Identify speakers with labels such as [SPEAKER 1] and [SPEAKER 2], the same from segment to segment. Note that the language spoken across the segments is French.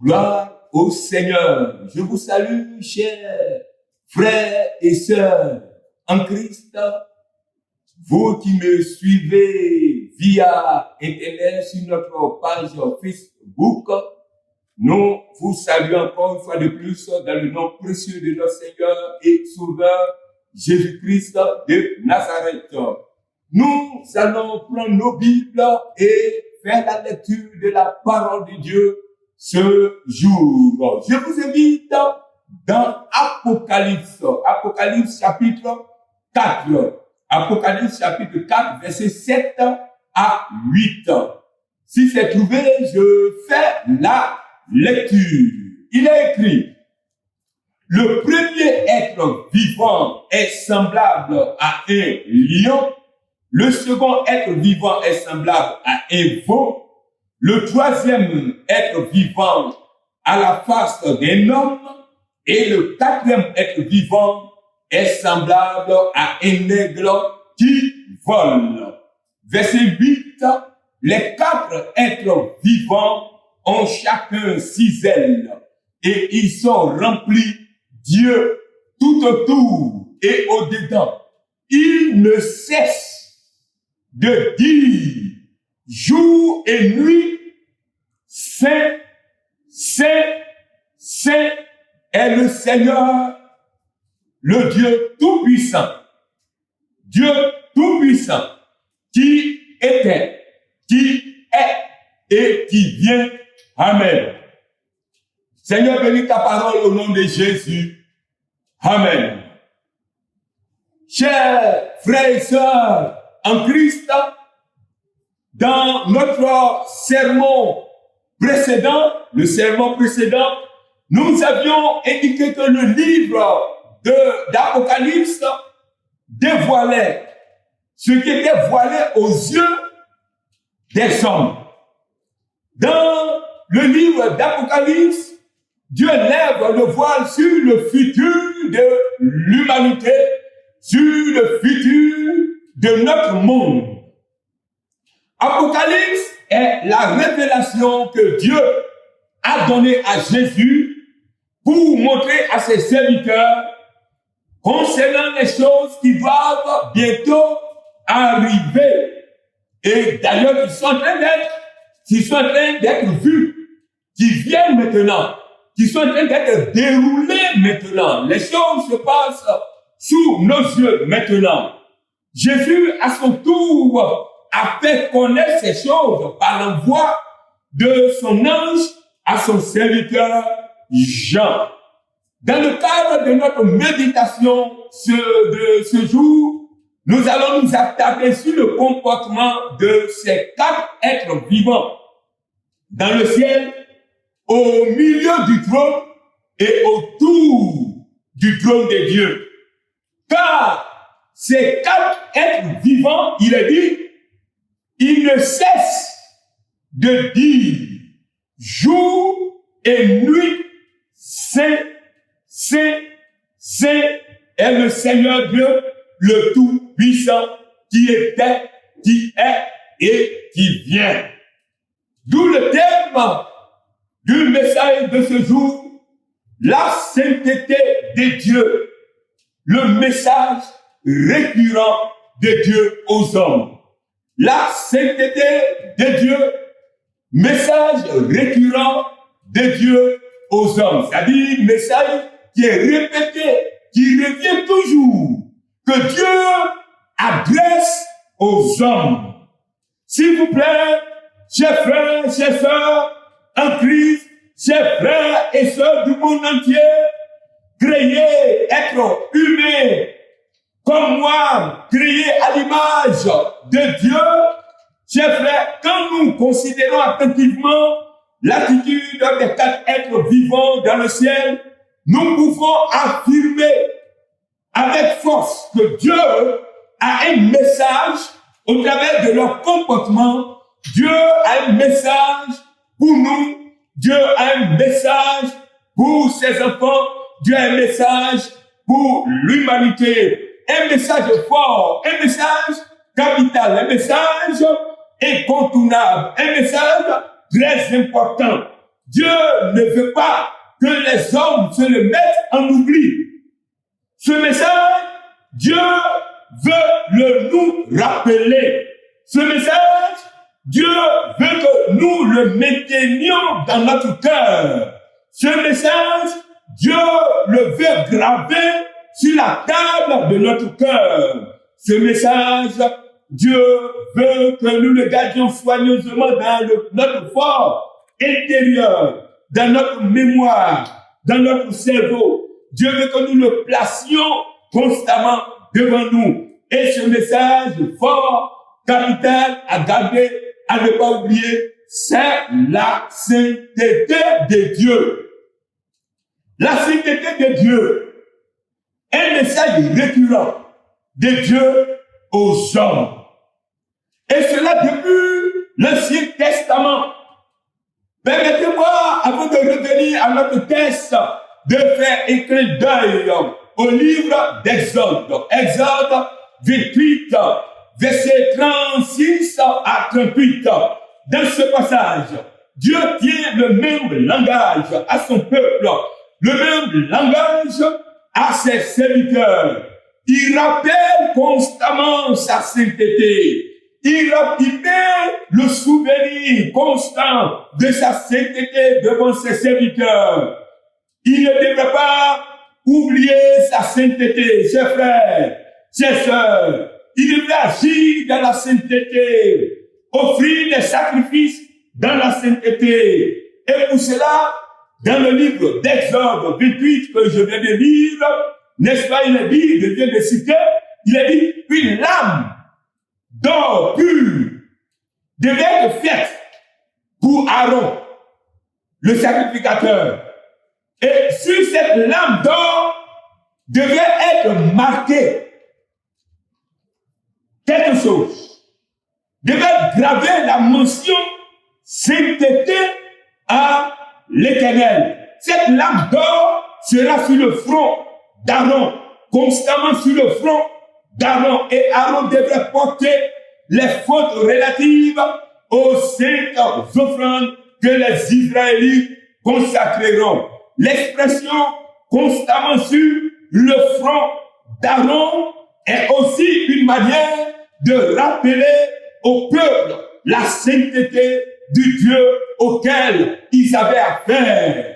[SPEAKER 1] Gloire au Seigneur. Je vous salue, chers frères et sœurs en Christ. Vous qui me suivez via Internet sur notre page Facebook, nous vous saluons encore une fois de plus dans le nom précieux de notre Seigneur et Sauveur Jésus-Christ de Nazareth. Nous allons prendre nos Bibles et faire la lecture de la parole de Dieu ce jour. Je vous invite dans Apocalypse, Apocalypse chapitre 4. Apocalypse chapitre 4, verset 7 à 8. Si c'est trouvé, je fais la lecture. Il est écrit: le premier être vivant est semblable à un lion, le second être vivant est semblable à un veau, le troisième être vivant à la face d'un homme, et le quatrième être vivant est semblable à un aigle qui vole. Verset 8, les quatre êtres vivants ont chacun 6 ailes et ils sont remplis d'yeux tout autour et au-dedans. Ils ne cessent de dire jour et nuit, Saint, Saint, Saint est le Seigneur, le Dieu Tout-Puissant, Dieu Tout-Puissant, qui était, qui est et qui vient. Amen. Seigneur, bénis ta parole au nom de Jésus. Amen. Chers frères et sœurs en Christ, dans notre sermon précédent, nous avions indiqué que le livre d'Apocalypse dévoilait ce qui était voilé aux yeux des hommes. Dans le livre d'Apocalypse, Dieu lève le voile sur le futur de l'humanité, sur le futur de notre monde. Apocalypse est la révélation que Dieu a donnée à Jésus pour montrer à ses serviteurs concernant les choses qui doivent bientôt arriver. Et d'ailleurs, qui sont en train d'être vus, qui viennent maintenant, qui sont en train d'être déroulés maintenant. Les choses se passent sous nos yeux maintenant. Jésus, à son tour, a fait connaître ces choses par l'envoi de son ange à son serviteur Jean. Dans le cadre de notre méditation de ce jour, nous allons nous attarder sur le comportement de ces 4 êtres vivants dans le ciel, au milieu du trône et autour du trône de Dieu. Car ces 4 êtres vivants, il est dit, ils ne cessent de dire jour et nuit, Saint, Saint, Saint est le Seigneur Dieu, le Tout-Puissant, qui était, qui est et qui vient. D'où le thème du message de ce jour, la sainteté de Dieu, le message récurrent de Dieu aux hommes. La sainteté de Dieu, message récurrent de Dieu aux hommes. C'est-à-dire message qui est répété, qui revient toujours, que Dieu adresse aux hommes. S'il vous plaît, chers frères, chers sœurs, en Christ, chers frères et sœurs du monde entier, créés, être humains, comme moi, créés à l'image de Dieu, chers frères, quand nous considérons attentivement l'attitude des 4 êtres vivants dans le ciel, nous pouvons affirmer avec force que Dieu a un message au travers de leur comportement. Dieu a un message pour nous. Dieu a un message pour ses enfants. Dieu a un message pour l'humanité. Un message fort, un message capital, un message incontournable, un message très important. Dieu ne veut pas que les hommes se le mettent en oubli. Ce message, Dieu veut le nous rappeler. Ce message, Dieu veut que nous le maintenions dans notre cœur. Ce message, Dieu le veut graver sur la table de notre cœur. Ce message, Dieu veut que nous le gardions soigneusement dans notre fort intérieur, dans notre mémoire, dans notre cerveau. Dieu veut que nous le placions constamment devant nous. Et ce message fort, capital, à garder, à ne pas oublier, c'est la sainteté de Dieu. La sainteté de Dieu est un message récurrent de Dieu aux hommes. Et cela depuis l'Ancien Testament. Permettez-moi, avant de revenir à notre texte, de faire un clin d'œil au livre d'Exode. Exode 28, versets 36 à 38. Dans ce passage, Dieu tient le même langage à son peuple, le même langage à ses serviteurs. Il rappelle constamment sa sainteté. Il met le souvenir constant de sa sainteté devant ses serviteurs. Il ne devrait pas oublier sa sainteté, ses frères, ses sœurs. Il devrait agir dans la sainteté, offrir des sacrifices dans la sainteté. Et pour cela, dans le livre d'Exode 28 que je viens de lire, n'est-ce pas, il est dit, je viens de citer, il est dit, une lame d'or pur devait être faite pour Aaron, le sacrificateur. Et sur cette lame d'or devait être marqué quelque chose. Devait graver la mention sainteté à l'Éternel. Cette lame d'or sera sur le front d'Aaron, constamment sur le front d'Aaron. Et Aaron devrait porter les fautes relatives aux saintes offrandes que les Israélites consacreront. L'expression constamment sur le front d'Aaron est aussi une manière de rappeler au peuple la sainteté du Dieu auquel ils avaient affaire.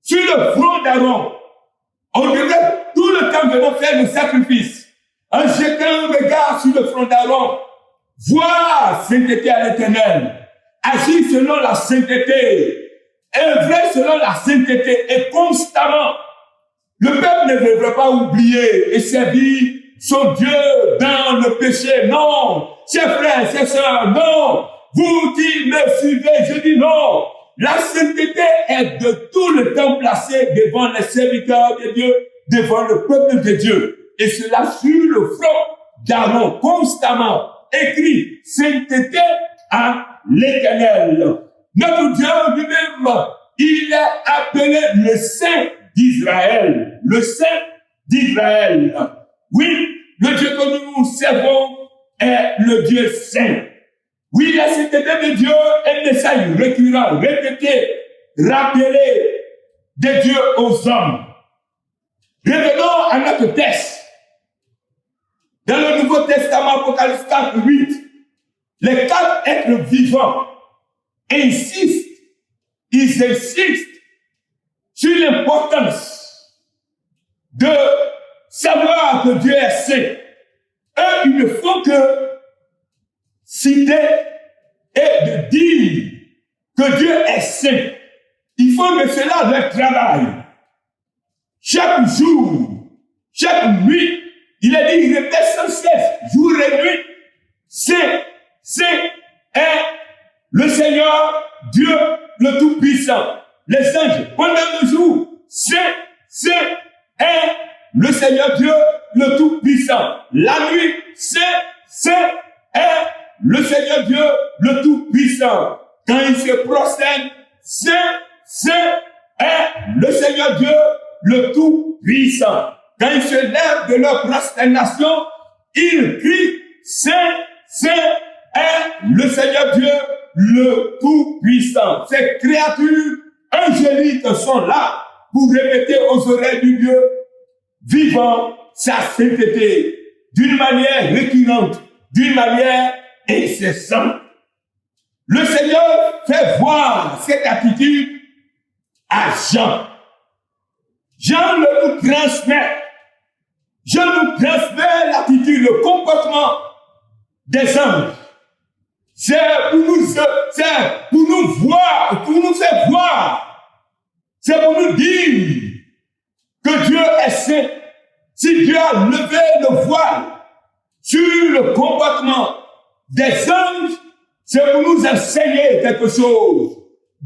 [SPEAKER 1] Sur le front d'Aaron, on devait tout le temps venir faire le sacrifice. En jetant un regard sur le front d'Aaron, voir sainteté à l'Éternel, agir selon la sainteté, œuvrer selon la sainteté et constamment. Le peuple ne devrait pas oublier et servir son Dieu dans le péché. Non, chers frères, chers sœurs, non. Vous qui me suivez, je dis non. La sainteté est de tout le temps placée devant les serviteurs de Dieu, devant le peuple de Dieu. Et cela sur le front d'Aaron, constamment écrit sainteté à l'Éternel. Notre Dieu lui-même, il est appelé le Saint d'Israël. Le Saint d'Israël. Oui, le Dieu que nous servons est le Dieu Saint. Oui, la sainteté de Dieu est un message récurrent, répété, rappelé de Dieu aux hommes. Revenons à notre texte. Dans le Nouveau Testament, Apocalypse 4, 8, les quatre êtres vivants insistent sur l'importance de savoir que Dieu est saint. Eux, ils ne font que citer et de dire que Dieu est saint. Ils font de cela leur travail. Chaque jour, chaque nuit, il est dit, il répète sans cesse, jour et nuit, saint, saint est le Seigneur, Dieu le Tout-Puissant. Les anges, pendant le jour, saint, saint est le Seigneur Dieu le Tout-Puissant. La nuit, saint, saint est le Seigneur Dieu le Tout-Puissant. Quand il se prosterne, saint, saint est le Seigneur Dieu le Tout-Puissant. Quand ils se lèvent de leur prosternation, ils crient, saint, saint est le Seigneur Dieu le Tout-Puissant. Ces créatures angéliques sont là pour répéter aux oreilles du Dieu vivant sa sainteté d'une manière récurrente, d'une manière incessante. Le Seigneur fait voir cette attitude à Jean. Jean nous transmet. Jean nous transmet l'attitude, le comportement des anges. C'est pour nous voir, pour nous faire voir. C'est pour nous dire que Dieu est saint. Si Dieu a levé le voile sur le comportement des anges, c'est pour nous enseigner quelque chose.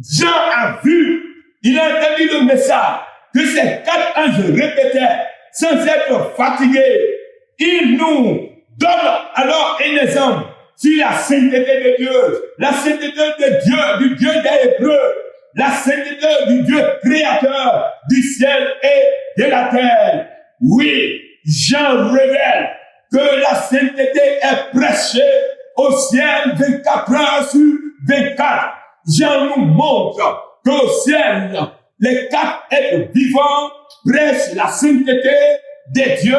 [SPEAKER 1] Jean a vu, il a entendu le message que ces 4 anges répétaient sans être fatigués. Il nous donne alors un exemple sur la sainteté de Dieu, la sainteté de Dieu, du Dieu des Hébreux, la sainteté du Dieu créateur du ciel et de la terre. Oui, Jean révèle que la sainteté est prêchée au ciel 24 heures sur 24. Jean nous montre qu'au ciel, les 4 êtres vivants prêchent la sainteté des dieux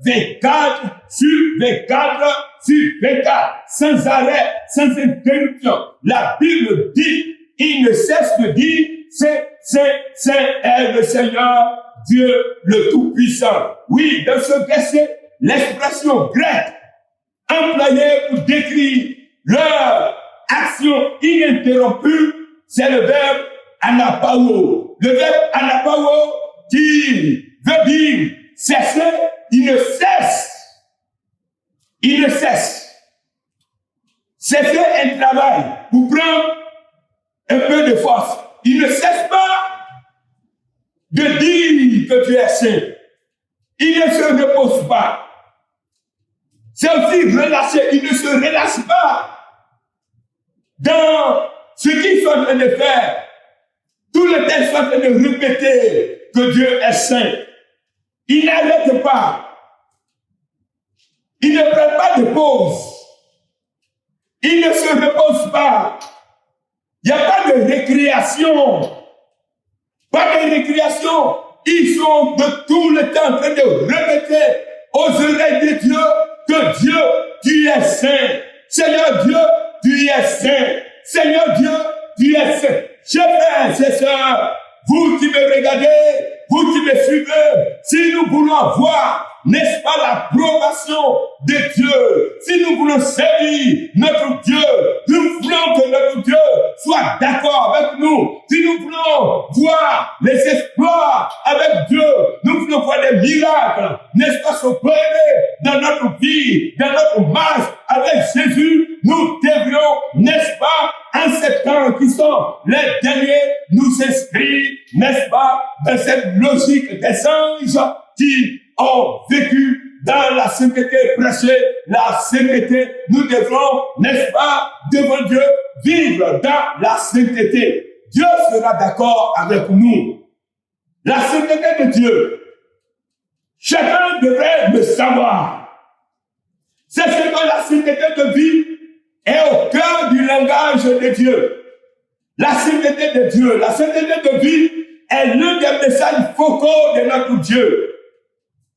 [SPEAKER 1] 24 sur 24 sur 24, sans arrêt, sans interruption. La Bible dit, il ne cesse de dire, c'est le Seigneur, Dieu le Tout-Puissant. Oui, dans ce verset, l'expression grecque employée pour décrire leur action ininterrompue, c'est le verbe anapao. Le verbe anapao qui veut dire cesser, il ne cesse. Il ne cesse. C'est fait un travail pour prendre un peu de force. Il ne cesse pas de dire que tu es saint. Il ne se repose pas. C'est aussi relâché. Il ne se relâche pas dans ce qu'ils sont en train de faire. Tout le texte sont en train de répéter que Dieu est saint. Il n'arrête pas. Il ne prend pas de pause. Il ne se repose pas. Il n'y a pas de récréation. Pas de récréation. Ils sont de tout le temps en train de répéter aux oreilles de Dieu que Dieu, tu es saint. Seigneur Dieu, tu es saint. Seigneur Dieu, tu es saint. Chers frères et sœurs, vous qui me regardez, vous qui me suivez, si nous voulons voir, n'est-ce pas, l'approbation de Dieu, si nous voulons servir notre Dieu, nous voulons que notre Dieu soit d'accord avec nous, si nous voulons voir les exploits avec Dieu, nous voulons voir des miracles, n'est-ce pas, s'opérer dans notre vie, dans notre marche avec Jésus, nous devrions, n'est-ce pas, en ces temps qui sont les derniers, nous inscrire, n'est-ce pas, dans cette logique des anges qui ont vécu dans la sainteté, prêcher la sainteté. Nous devrons, n'est-ce pas, devant Dieu, vivre dans la sainteté. Dieu sera d'accord avec nous. La sainteté de Dieu, chacun devrait le savoir. C'est ce que la sainteté de vie est au cœur du langage de Dieu. La sainteté de Dieu, la sainteté de vie est l'un des messages focaux de notre Dieu.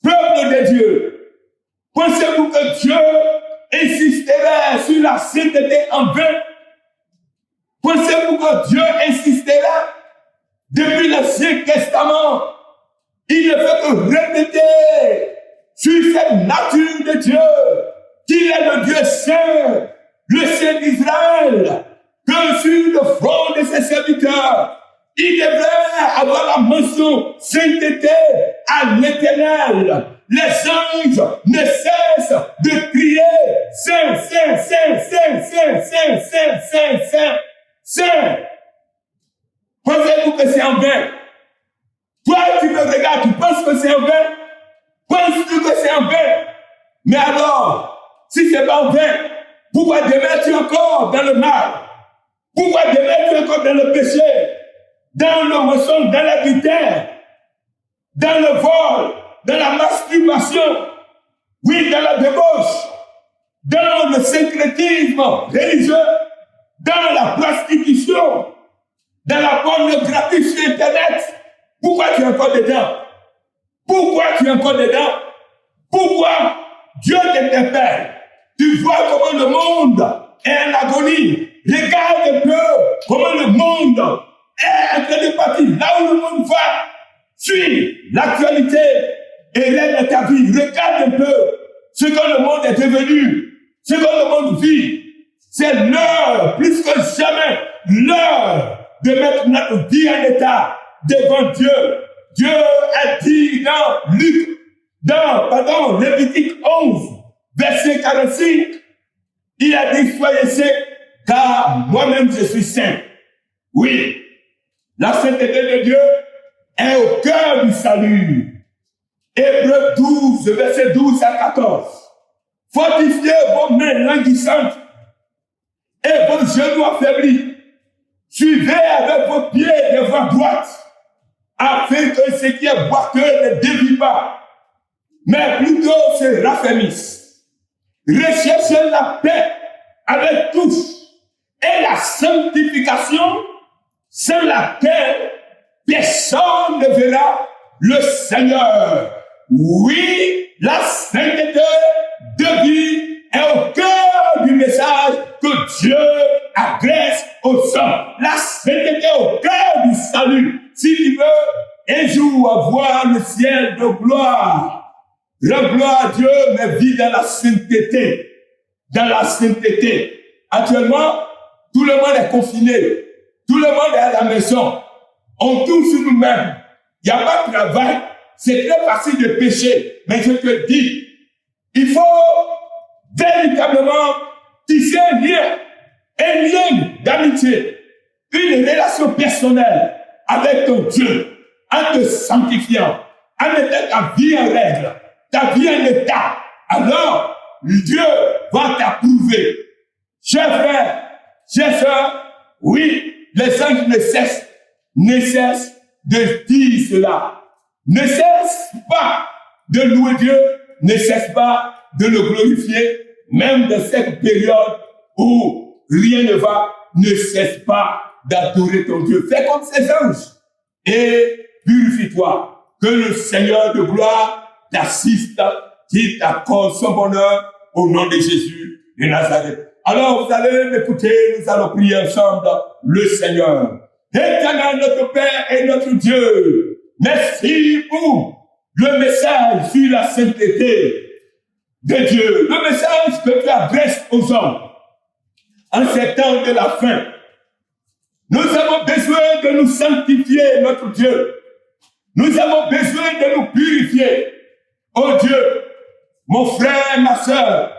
[SPEAKER 1] Peuple de Dieu, pensez-vous que Dieu insisterait sur la sainteté en vain? Pensez-vous que Dieu insistera depuis l'Ancien Testament? Il ne fait que répéter sur cette nature de Dieu, qu'il est le Dieu saint, le Saint d'Israël, que sur le front de ses serviteurs, il devrait avoir la mention sainteté à l'Éternel. Les anges ne cessent de crier Saint, Saint, Saint, Saint, Saint, Saint, Saint, Saint, Saint, Saint. Pensez-vous que c'est en vain? Toi, tu me regardes, tu penses que c'est en vain? Penses-tu que c'est en vain? Mais alors, si c'est pas en vain, pourquoi demeures-tu encore dans le mal? Pourquoi demeures-tu encore dans le péché? Dans le mensonge, dans l'adultère, dans le vol, dans la masturbation, oui, dans la débauche, dans le syncrétisme religieux, dans la prostitution, dans la pornographie sur Internet. Pourquoi tu es encore dedans? Pourquoi tu es encore dedans? Pourquoi Dieu t'interpelle? Tu vois comment le monde est en agonie. Regarde un peu comment le monde est en train de partir. Là où le monde va, suis l'actualité et règle ta vie. Regarde un peu ce que le monde est devenu, ce que le monde vit. C'est l'heure, plus que jamais, l'heure de mettre notre vie en état devant Dieu. Dieu a dit dans Lévitique 11, verset 45, il a dit, soyez saints, car moi-même je suis saint. Oui, la sainteté de Dieu est au cœur du salut. Hébreux 12, verset 12 à 14. Fortifiez vos mains languissantes et vos genoux affaiblis. Suivez avec vos pieds de voie droite, afin que ce qui est boiteux ne dévie pas, mais plutôt se raffermisse. Recherchez la paix avec tous et la sanctification, sans laquelle personne ne verra le Seigneur. Oui, la sainteté de vie est au cœur du message que Dieu adresse aux hommes. La sainteté est au cœur du salut. Si tu veux un jour avoir le ciel de gloire, rends gloire à Dieu, mais vis dans la sainteté. Dans la sainteté. Actuellement, tout le monde est confiné. Tout le monde est à la maison. On tourne sur nous-mêmes. Il n'y a pas de travail. C'est très facile de pécher. Mais je te dis, il faut véritablement tisser un lien d'amitié, une relation personnelle avec ton Dieu, en te sanctifiant, en mettant ta vie en règle, ta vie en état. Alors, Dieu va t'approuver. Chers frères, chers sœurs, oui, les anges ne cessent de dire cela. Ne cessent pas de louer Dieu, ne cessent pas de le glorifier, même dans cette période où rien ne va, ne cesse pas d'adorer ton Dieu. Fais comme ces anges et purifie-toi. Que le Seigneur de gloire t'assiste, qu'il t'accorde son bonheur au nom de Jésus de Nazareth. Alors vous allez m'écouter, nous allons prier ensemble le Seigneur. Éternel notre Père et notre Dieu, merci pour le message sur la sainteté de Dieu, le message que tu adresses aux hommes en ces temps de la fin. Nous avons besoin de nous sanctifier, notre Dieu. Nous avons besoin de nous purifier. Oh Dieu, mon frère, ma sœur,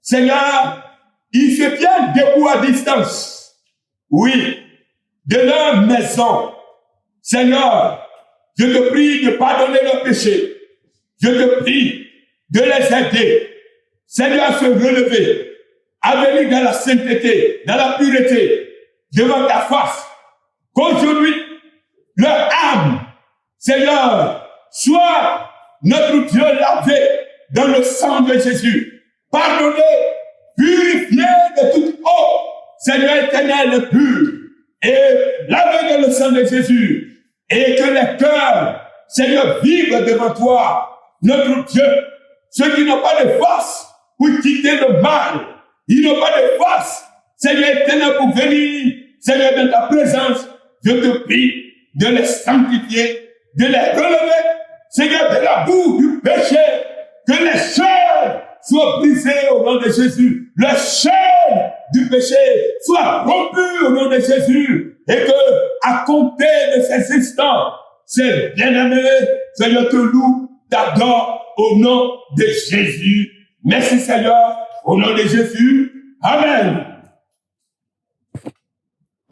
[SPEAKER 1] Seigneur, ils se tiennent debout à distance. Oui, de leur maison. Seigneur, je te prie de pardonner leurs péchés. Je te prie de les aider. Seigneur, à se relever, à venir dans la sainteté, dans la pureté, devant ta face. Qu'aujourd'hui, leur âme, Seigneur, soit notre Dieu lavé dans le sang de Jésus. Pardonné, purifié de toute eau, Seigneur éternel pur, et lavé dans le sang de Jésus, et que les cœurs, Seigneur, vivent devant toi, notre Dieu. Ceux qui n'ont pas de force pour quitter le mal, ils n'ont pas de force, Seigneur éternel, pour venir, Seigneur, dans ta présence. Je te prie de les sanctifier, de les relever, Seigneur, de la boue du péché, que les chaînes soient brisées au nom de Jésus, les chaînes du péché soient rompues au nom de Jésus, et que, à compter de ces instants, ces bien-aimés, Seigneur, te loue, t'adore au nom de Jésus. Merci Seigneur, au nom de Jésus. Amen.